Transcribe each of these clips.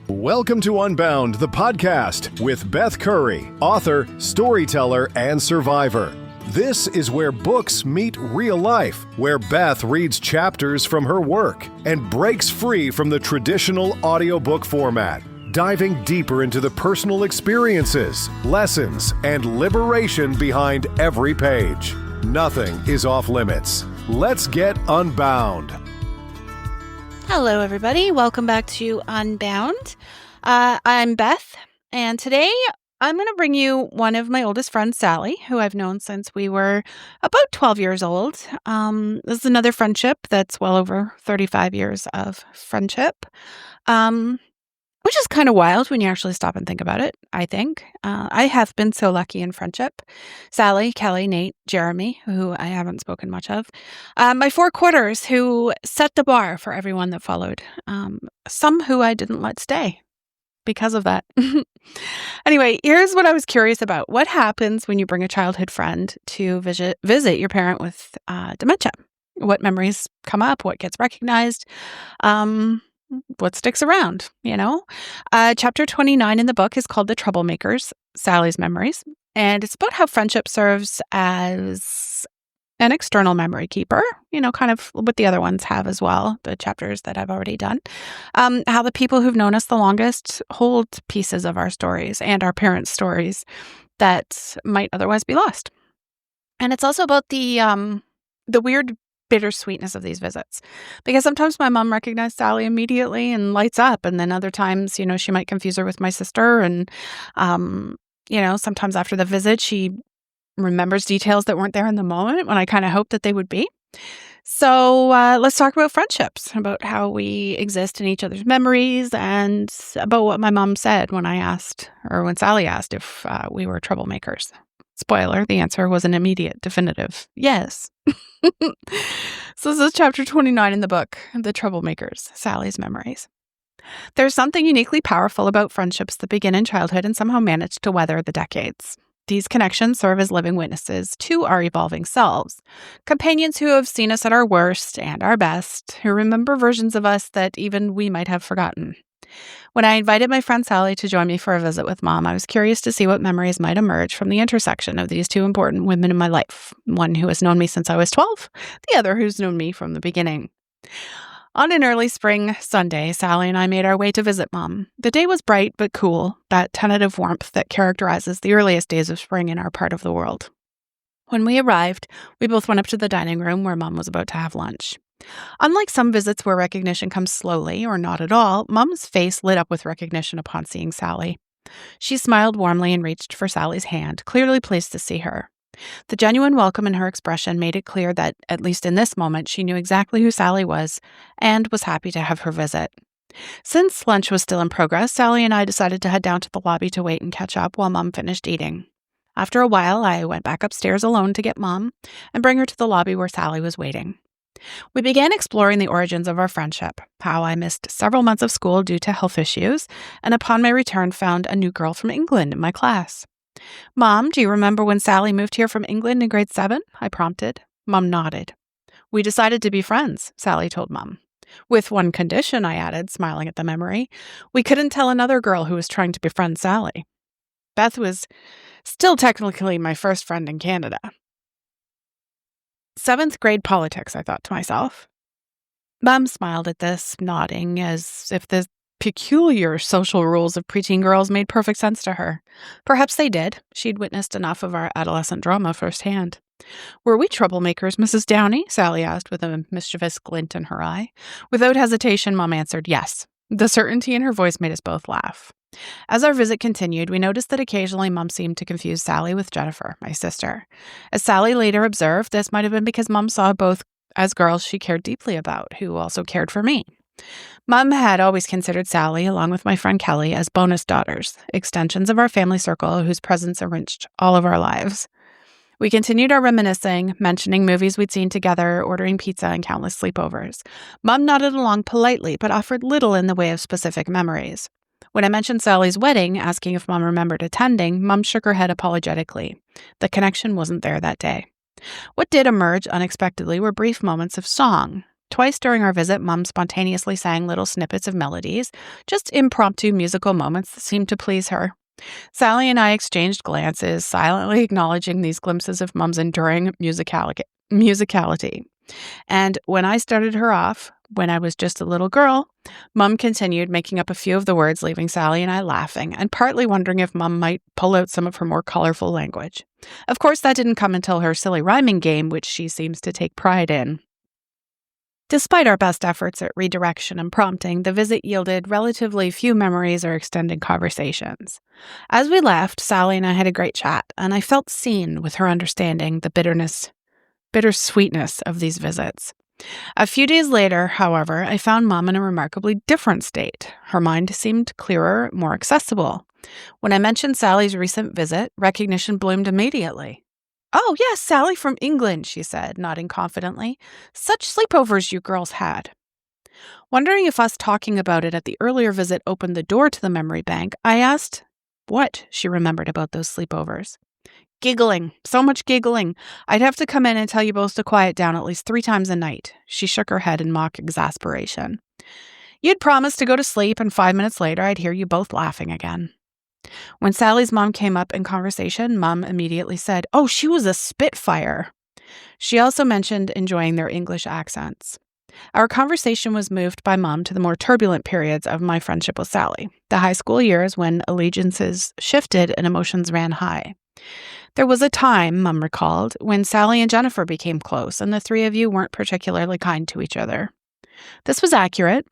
Welcome to Unbound, the podcast with Beth Curry, author, storyteller, and survivor. This is where books meet real life, where Beth reads chapters from her work and breaks free from the traditional audiobook format, diving deeper into the personal experiences, lessons, and liberation behind every page. Nothing is off limits. Let's get unbound. Hello, everybody. Welcome back to Unbound. I'm Beth, and today I'm going to bring you one of my oldest friends, Sally, who I've known since we were about 12 years old. This is another friendship that's well over 35 years of friendship, which is kind of wild when you actually stop and think about it, I think. I have been so lucky in friendship. Sally, Kelly, Nate, Jeremy, who I haven't spoken much of. My four quarters, who set the bar for everyone that followed. Some who I didn't let stay because of that. Anyway, here's what I was curious about. What happens when you bring a childhood friend to visit your parent with dementia? What memories come up? What gets recognized? What sticks around, you know? Chapter 29 in the book is called The Troublemakers, Sally's Memories. And it's about how friendship serves as an external memory keeper, you know, kind of what the other ones have as well, the chapters that I've already done. How the people who've known us the longest hold pieces of our stories and our parents' stories that might otherwise be lost. And it's also about the weird bittersweetness of these visits, because sometimes my mom recognized Sally immediately and lights up, and then other times, you know, she might confuse her with my sister, and you know, sometimes after the visit she remembers details that weren't there in the moment when I kind of hoped that they would be. So let's talk about friendships, about how we exist in each other's memories, and about what my mom said when when Sally asked if we were troublemakers. Spoiler, the answer was an immediate, definitive yes. So this is chapter 29 in the book, The Troublemakers, Sally's Memories. There's something uniquely powerful about friendships that begin in childhood and somehow manage to weather the decades. These connections serve as living witnesses to our evolving selves, companions who have seen us at our worst and our best, who remember versions of us that even we might have forgotten. When I invited my friend Sally to join me for a visit with Mom, I was curious to see what memories might emerge from the intersection of these two important women in my life, one who has known me since I was 12, the other who's known me from the beginning. On an early spring Sunday, Sally and I made our way to visit Mom. The day was bright but cool, that tentative warmth that characterizes the earliest days of spring in our part of the world. When we arrived, we both went up to the dining room where Mom was about to have lunch. Unlike some visits where recognition comes slowly or not at all, Mom's face lit up with recognition upon seeing Sally. She smiled warmly and reached for Sally's hand, clearly pleased to see her. The genuine welcome in her expression made it clear that, at least in this moment, she knew exactly who Sally was and was happy to have her visit. Since lunch was still in progress, Sally and I decided to head down to the lobby to wait and catch up while Mom finished eating. After a while, I went back upstairs alone to get Mom and bring her to the lobby where Sally was waiting. We began exploring the origins of our friendship, how I missed several months of school due to health issues, and upon my return found a new girl from England in my class. Mom, do you remember when Sally moved here from England in grade 7? I prompted. Mom nodded. We decided to be friends, Sally told Mom. With one condition, I added, smiling at the memory. We couldn't tell another girl who was trying to befriend Sally. Beth was still technically my first friend in Canada. 7th grade politics, I thought to myself. Mom smiled at this, nodding as if the peculiar social rules of preteen girls made perfect sense to her. Perhaps they did. She'd witnessed enough of our adolescent drama firsthand. Were we troublemakers, Mrs. Downey? Sally asked with a mischievous glint in her eye. Without hesitation, Mom answered yes. The certainty in her voice made us both laugh. As our visit continued, we noticed that occasionally Mom seemed to confuse Sally with Jennifer, my sister. As Sally later observed, this might have been because Mom saw both as girls she cared deeply about, who also cared for me. Mom had always considered Sally, along with my friend Kelly, as bonus daughters, extensions of our family circle whose presence enriched all of our lives. We continued our reminiscing, mentioning movies we'd seen together, ordering pizza, and countless sleepovers. Mom nodded along politely, but offered little in the way of specific memories. When I mentioned Sally's wedding, asking if Mom remembered attending, Mom shook her head apologetically. The connection wasn't there that day. What did emerge unexpectedly were brief moments of song. Twice during our visit, Mom spontaneously sang little snippets of melodies, just impromptu musical moments that seemed to please her. Sally and I exchanged glances, silently acknowledging these glimpses of Mom's enduring musicality. And when I started her off, when I was just a little girl, Mom continued, making up a few of the words, leaving Sally and I laughing, and partly wondering if Mom might pull out some of her more colorful language. Of course, that didn't come until her silly rhyming game, which she seems to take pride in. Despite our best efforts at redirection and prompting, the visit yielded relatively few memories or extended conversations. As we left, Sally and I had a great chat, and I felt seen with her understanding the bittersweetness of these visits. A few days later, however, I found Mom in a remarkably different state. Her mind seemed clearer, more accessible. When I mentioned Sally's recent visit, recognition bloomed immediately. "Oh, yes, Sally from England," she said, nodding confidently. "Such sleepovers you girls had." Wondering if us talking about it at the earlier visit opened the door to the memory bank, I asked what she remembered about those sleepovers. "Giggling. So much giggling. I'd have to come in and tell you both to quiet down at least 3 times a night." She shook her head in mock exasperation. "You'd promise to go to sleep, and 5 minutes later I'd hear you both laughing again." When Sally's mom came up in conversation, Mom immediately said, "Oh, she was a spitfire." She also mentioned enjoying their English accents. Our conversation was moved by Mom to the more turbulent periods of my friendship with Sally, the high school years when allegiances shifted and emotions ran high. "There was a time," Mom recalled, "when Sally and Jennifer became close, and the 3 of you weren't particularly kind to each other." This was accurate.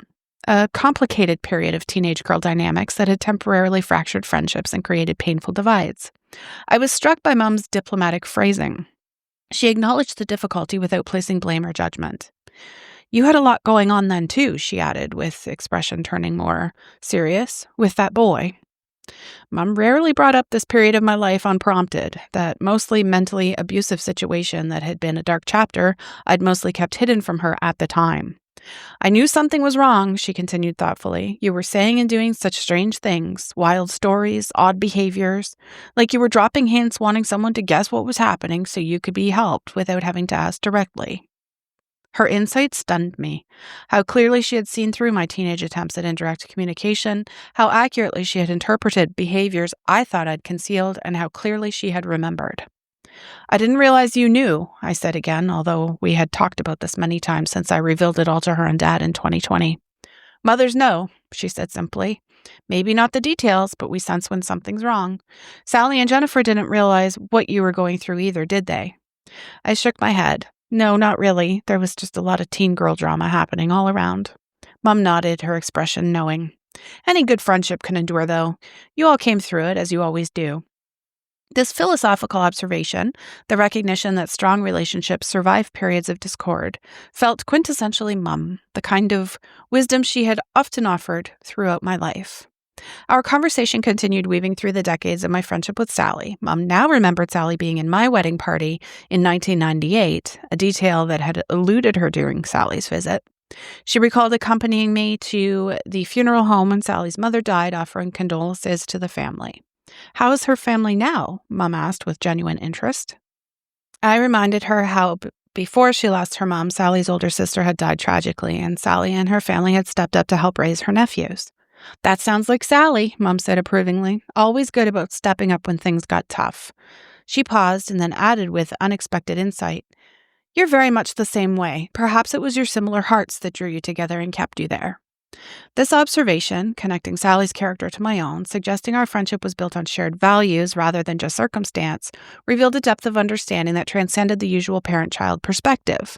A complicated period of teenage girl dynamics that had temporarily fractured friendships and created painful divides. I was struck by Mom's diplomatic phrasing. She acknowledged the difficulty without placing blame or judgment. "You had a lot going on then, too," she added, with expression turning more serious, "with that boy." Mom rarely brought up this period of my life unprompted, that mostly mentally abusive situation that had been a dark chapter I'd mostly kept hidden from her at the time. "I knew something was wrong," she continued thoughtfully. "You were saying and doing such strange things, wild stories, odd behaviors, like you were dropping hints wanting someone to guess what was happening so you could be helped without having to ask directly." Her insight stunned me. How clearly she had seen through my teenage attempts at indirect communication, how accurately she had interpreted behaviors I thought I'd concealed, and how clearly she had remembered. "I didn't realize you knew," I said again, although we had talked about this many times since I revealed it all to her and Dad in 2020. "Mothers know," she said simply. "Maybe not the details, but we sense when something's wrong. Sally and Jennifer didn't realize what you were going through either, did they?" I shook my head. "No, not really. There was just a lot of teen girl drama happening all around." Mom nodded, her expression knowing. "Any good friendship can endure, though. You all came through it, as you always do." This philosophical observation, the recognition that strong relationships survive periods of discord, felt quintessentially Mom, the kind of wisdom she had often offered throughout my life. Our conversation continued weaving through the decades of my friendship with Sally. Mom now remembered Sally being in my wedding party in 1998, a detail that had eluded her during Sally's visit. She recalled accompanying me to the funeral home when Sally's mother died, offering condolences to the family. "How is her family now?" Mom asked with genuine interest. I reminded her how before she lost her mom, Sally's older sister had died tragically, and Sally and her family had stepped up to help raise her nephews. "That sounds like Sally," Mom said approvingly. "Always good about stepping up when things got tough." She paused and then added with unexpected insight, "You're very much the same way. Perhaps it was your similar hearts that drew you together and kept you there." This observation, connecting Sally's character to my own, suggesting our friendship was built on shared values rather than just circumstance, revealed a depth of understanding that transcended the usual parent-child perspective.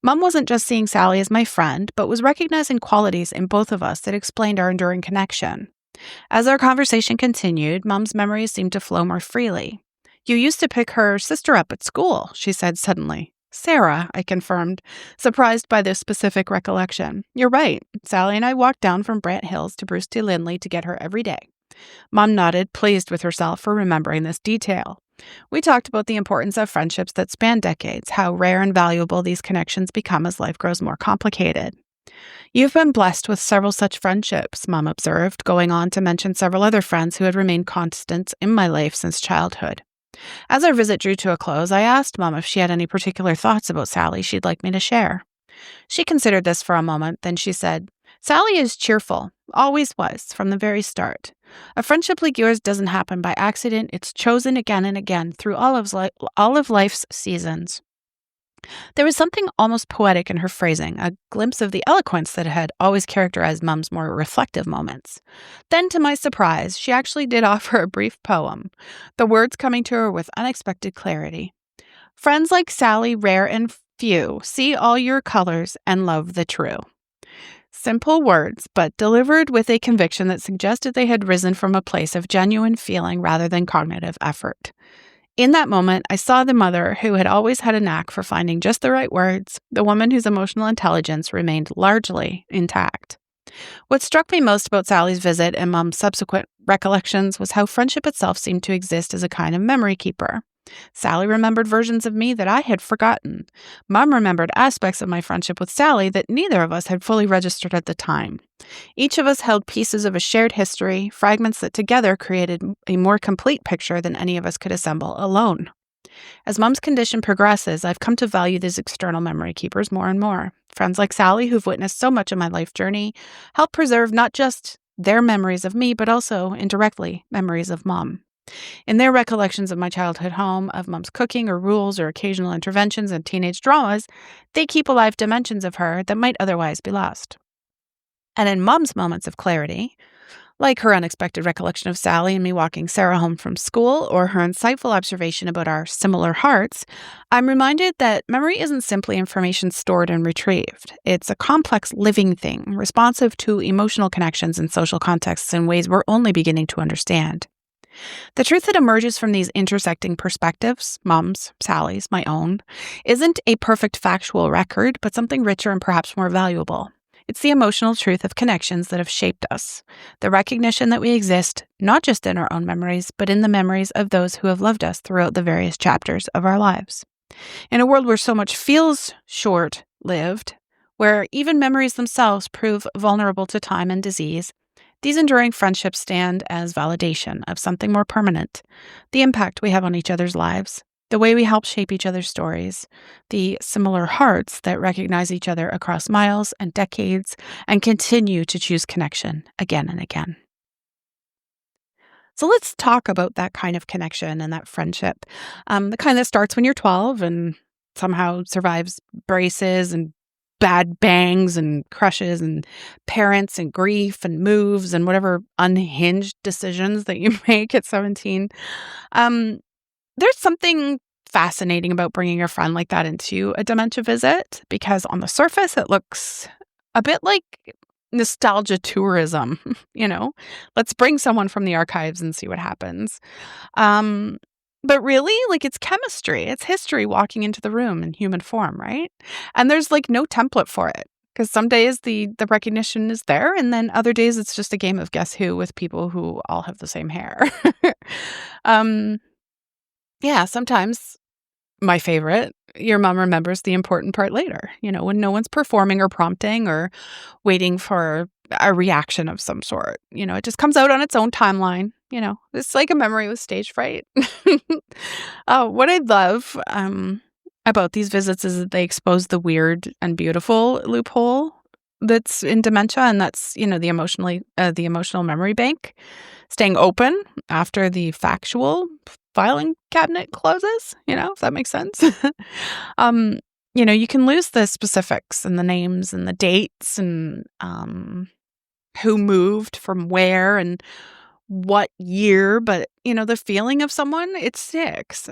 Mom wasn't just seeing Sally as my friend, but was recognizing qualities in both of us that explained our enduring connection. As our conversation continued, Mom's memories seemed to flow more freely. "You used to pick her sister up at school," she said suddenly. "Sarah," I confirmed, surprised by this specific recollection. "You're right. Sally and I walked down from Brant Hills to Bruce T. Lindley to get her every day." Mom nodded, pleased with herself for remembering this detail. We talked about the importance of friendships that span decades, how rare and valuable these connections become as life grows more complicated. "You've been blessed with several such friendships," Mom observed, going on to mention several other friends who had remained constants in my life since childhood. As our visit drew to a close, I asked Mom if she had any particular thoughts about Sally she'd like me to share. She considered this for a moment, then she said, "Sally is cheerful, always was, from the very start. A friendship like yours doesn't happen by accident. It's chosen again and again through all of life's seasons." There was something almost poetic in her phrasing, a glimpse of the eloquence that had always characterized Mum's more reflective moments. Then, to my surprise, she actually did offer a brief poem, the words coming to her with unexpected clarity. "Friends like Sally, rare and few, see all your colors and love the true." Simple words, but delivered with a conviction that suggested they had risen from a place of genuine feeling rather than cognitive effort. In that moment, I saw the mother who had always had a knack for finding just the right words, the woman whose emotional intelligence remained largely intact. What struck me most about Sally's visit and Mum's subsequent recollections was how friendship itself seemed to exist as a kind of memory keeper. Sally remembered versions of me that I had forgotten. Mum remembered aspects of my friendship with Sally that neither of us had fully registered at the time. Each of us held pieces of a shared history, fragments that together created a more complete picture than any of us could assemble alone. As Mum's condition progresses, I've come to value these external memory keepers more and more. Friends like Sally, who've witnessed so much of my life journey, help preserve not just their memories of me, but also, indirectly, memories of Mum. In their recollections of my childhood home, of Mum's cooking or rules or occasional interventions and teenage dramas, they keep alive dimensions of her that might otherwise be lost. And in Mum's moments of clarity, like her unexpected recollection of Sally and me walking Sarah home from school, or her insightful observation about our similar hearts, I'm reminded that memory isn't simply information stored and retrieved. It's a complex living thing, responsive to emotional connections and social contexts in ways we're only beginning to understand. The truth that emerges from these intersecting perspectives, Mum's, Sally's, my own, isn't a perfect factual record, but something richer and perhaps more valuable. It's the emotional truth of connections that have shaped us, the recognition that we exist not just in our own memories, but in the memories of those who have loved us throughout the various chapters of our lives. In a world where so much feels short-lived, where even memories themselves prove vulnerable to time and disease, these enduring friendships stand as validation of something more permanent, the impact we have on each other's lives, the way we help shape each other's stories, the similar hearts that recognize each other across miles and decades and continue to choose connection again and again. So let's talk about that kind of connection and that friendship, the kind that starts when you're 12 and somehow survives braces and bad bangs and crushes and parents and grief and moves and whatever unhinged decisions that you make at 17. There's something fascinating about bringing a friend like that into a dementia visit because on the surface it looks a bit like nostalgia tourism, Let's bring someone from the archives and see what happens. But really, it's chemistry. It's history walking into the room in human form, right? And there's no template for it because some days the recognition is there, and then other days it's just a game of guess who with people who all have the same hair. Yeah, sometimes my favorite, your mom remembers the important part later, when no one's performing or prompting or waiting for a reaction of some sort. It just comes out on its own timeline. It's like a memory with stage fright. What I love about these visits is that they expose the weird and beautiful loophole that's in dementia, and that's the emotional memory bank staying open after the factual filing cabinet closes. If that makes sense. You can lose the specifics and the names and the dates and who moved from where and what year, but the feeling of someone, it sticks.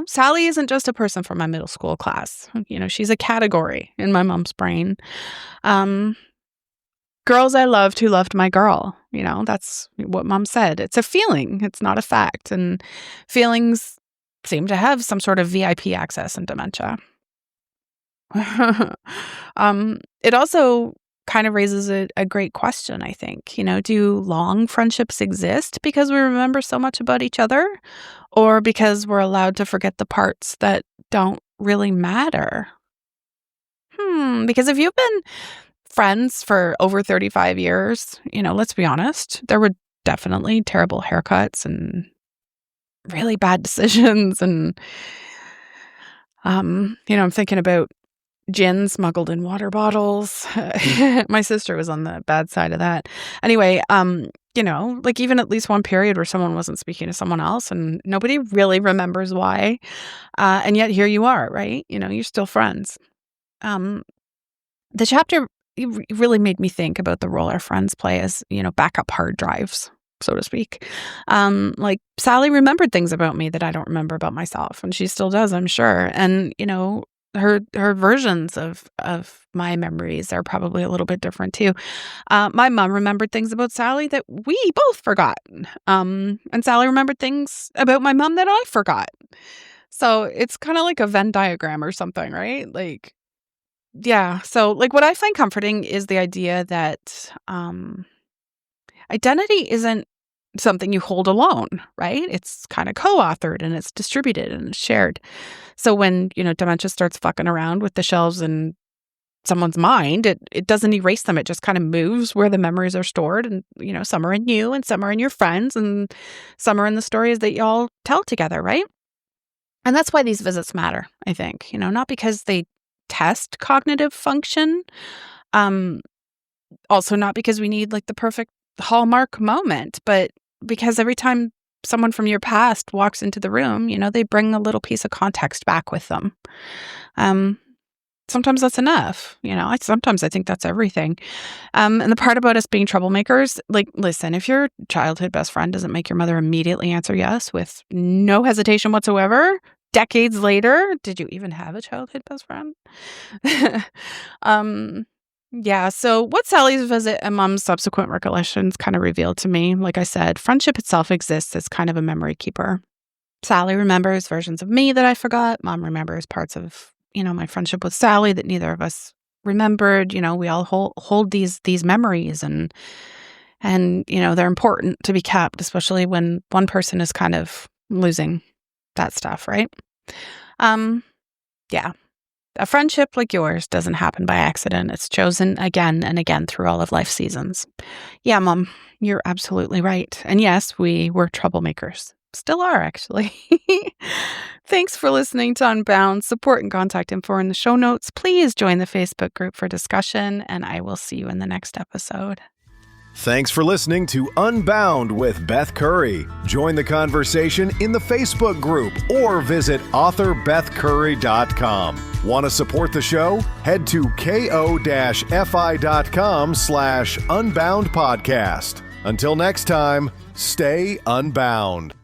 Sally isn't just a person from my middle school class. She's a category in my mom's brain. Girls I loved who loved my girl. That's what Mom said. It's a feeling. It's not a fact. And feelings seem to have some sort of VIP access in dementia. It also kind of raises a great question, I think. Do long friendships exist because we remember so much about each other, or because we're allowed to forget the parts that don't really matter? Because if you've been friends for over 35 years, let's be honest, there were definitely terrible haircuts and really bad decisions. And, I'm thinking about gin smuggled in water bottles. My sister was on the bad side of that. Anyway, like even at least one period where someone wasn't speaking to someone else and nobody really remembers why. And yet here you are, right? You're still friends. The chapter really made me think about the role our friends play as, backup hard drives, so to speak. Like Sally remembered things about me that I don't remember about myself, and she still does, I'm sure. And, her versions of my memories are probably a little bit different too. My mom remembered things about Sally that we both forgot. And Sally remembered things about my mom that I forgot. So it's kind of like a Venn diagram or something, right? Like, yeah. So like what I find comforting is the idea that identity isn't something you hold alone, right? It's kind of co-authored and it's distributed and it's shared. So when, dementia starts fucking around with the shelves in someone's mind, it doesn't erase them. It just kind of moves where the memories are stored. And, some are in you and some are in your friends and some are in the stories that y'all tell together, right? And that's why these visits matter, I think, not because they test cognitive function. Also not because we need like the perfect hallmark moment, but because every time someone from your past walks into the room, they bring a little piece of context back with them. Sometimes that's enough. Sometimes I think that's everything. And the part about us being troublemakers, like, listen, if your childhood best friend doesn't make your mother immediately answer yes with no hesitation whatsoever, decades later, did you even have a childhood best friend? Yeah, so what Sally's visit and Mom's subsequent recollections kind of revealed to me, like I said, friendship itself exists as kind of a memory keeper. Sally remembers versions of me that I forgot. Mom remembers parts of, my friendship with Sally that neither of us remembered. We all hold these memories and they're important to be kept, especially when one person is kind of losing that stuff, right? Yeah. A friendship like yours doesn't happen by accident. It's chosen again and again through all of life's seasons. Yeah, Mom, you're absolutely right. And yes, we were troublemakers. Still are, actually. Thanks for listening to Unbound. Support and contact info in the show notes. Please join the Facebook group for discussion, and I will see you in the next episode. Thanks for listening to Unbound with Beth Curry. Join the conversation in the Facebook group or visit author.bethcurry.com. Want to support the show? Head to ko-fi.com/unbound podcast. Until next time, stay unbound.